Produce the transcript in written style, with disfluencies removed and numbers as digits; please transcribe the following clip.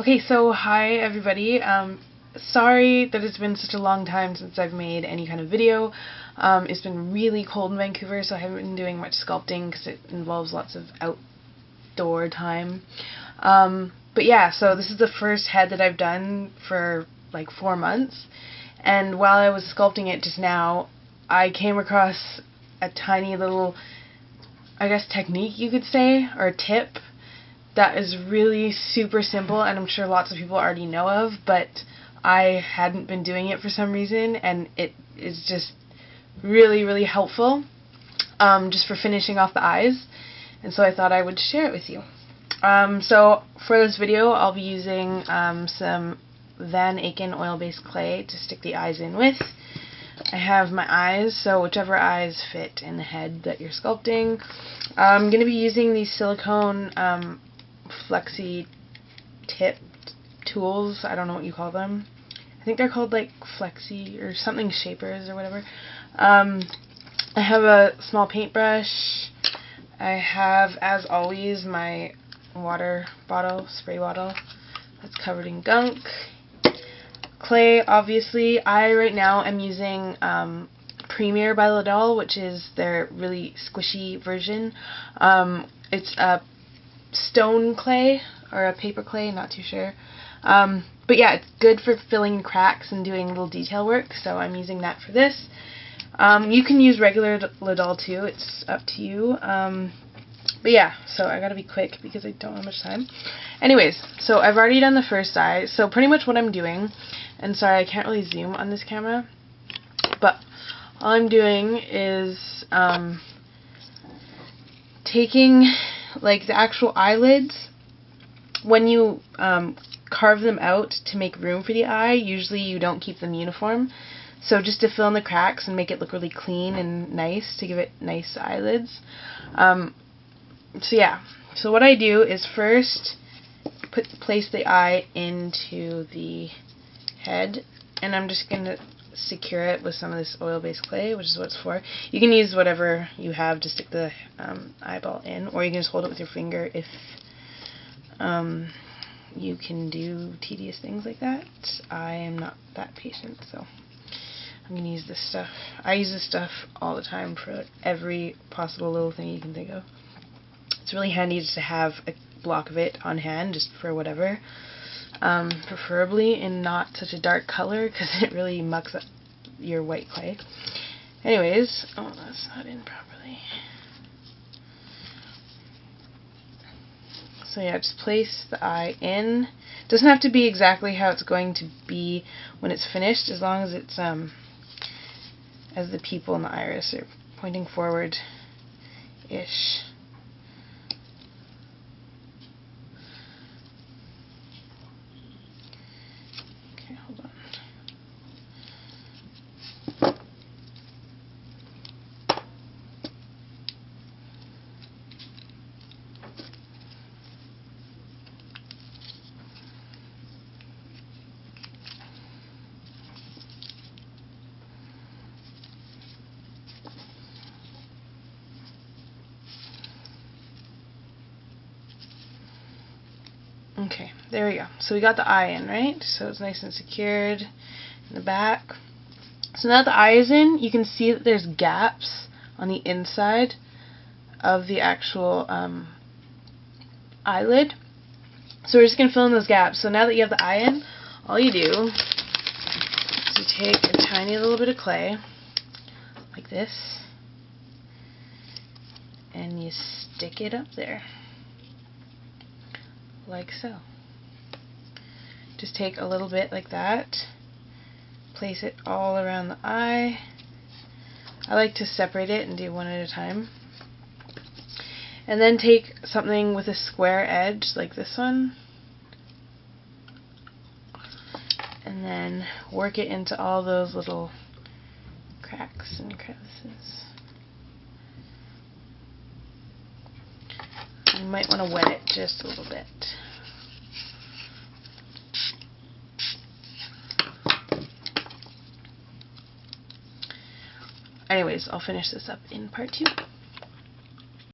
Okay, so hi everybody. Sorry that it's been such a long time since I've made any kind of video. It's been really cold in Vancouver, so I haven't been doing much sculpting because it involves lots of outdoor time. But yeah, so this is the first head that I've done for like 4 months, and while I was sculpting it just now, I came across a tiny little, I guess, technique you could say, or a tip that is really super simple, and I'm sure lots of people already know of, but I hadn't been doing it for some reason, and it is just really, really helpful just for finishing off the eyes, and so I thought I would share it with you. So for this video, I'll be using some Van Aken oil-based clay to stick the eyes in with. I have my eyes, so whichever eyes fit in the head that you're sculpting. I'm going to be using these silicone flexi tip tools. I don't know what you call them. I think they're called like flexi or something shapers or whatever. I have a small paintbrush. I have, as always, my water bottle, spray bottle that's covered in gunk. Clay, obviously. I right now am using Premier by Lidl, which is their really squishy version. It's a stone clay or a paper clay, not too sure. But yeah, it's good for filling cracks and doing little detail work, so I'm using that for this. You can use regular Lidl too, it's up to you. But yeah, so I gotta be quick because I don't have much time. Anyways, so I've already done the first eye, so pretty much what I'm doing, and sorry I can't really zoom on this camera, but all I'm doing is taking like the actual eyelids. When you carve them out to make room for the eye, usually you don't keep them uniform, so just to fill in the cracks and make it look really clean and nice, to give it nice eyelids. So yeah, so what I do is first place the eye into the head, and I'm just going to secure it with some of this oil-based clay, which is what it's for. You can use whatever you have to stick the eyeball in, or you can just hold it with your finger if you can do tedious things like that. I am not that patient, so I'm going to use this stuff. I use this stuff all the time for every possible little thing you can think of. It's really handy just to have a block of it on hand, just for whatever. Preferably in not such a dark color, because it really mucks up your white clay. Anyways, oh, that's not in properly. So yeah, just place the eye in. It doesn't have to be exactly how it's going to be when it's finished, as long as it's as the pupil and the iris are pointing forward-ish. Okay, hold on. Okay, there we go. So we got the eye in, right? So it's nice and secured in the back. So now that the eye is in, you can see that there's gaps on the inside of the actual eyelid. So we're just going to fill in those gaps. So now that you have the eye in, all you do is you take a tiny little bit of clay, like this, and you stick it up there. Like so. Just take a little bit like that, place it all around the eye. I like to separate it and do one at a time. And then take something with a square edge like this one, and then work it into all those little cracks and crevices. You might want to wet it just a little bit. Anyways, I'll finish this up in part 2.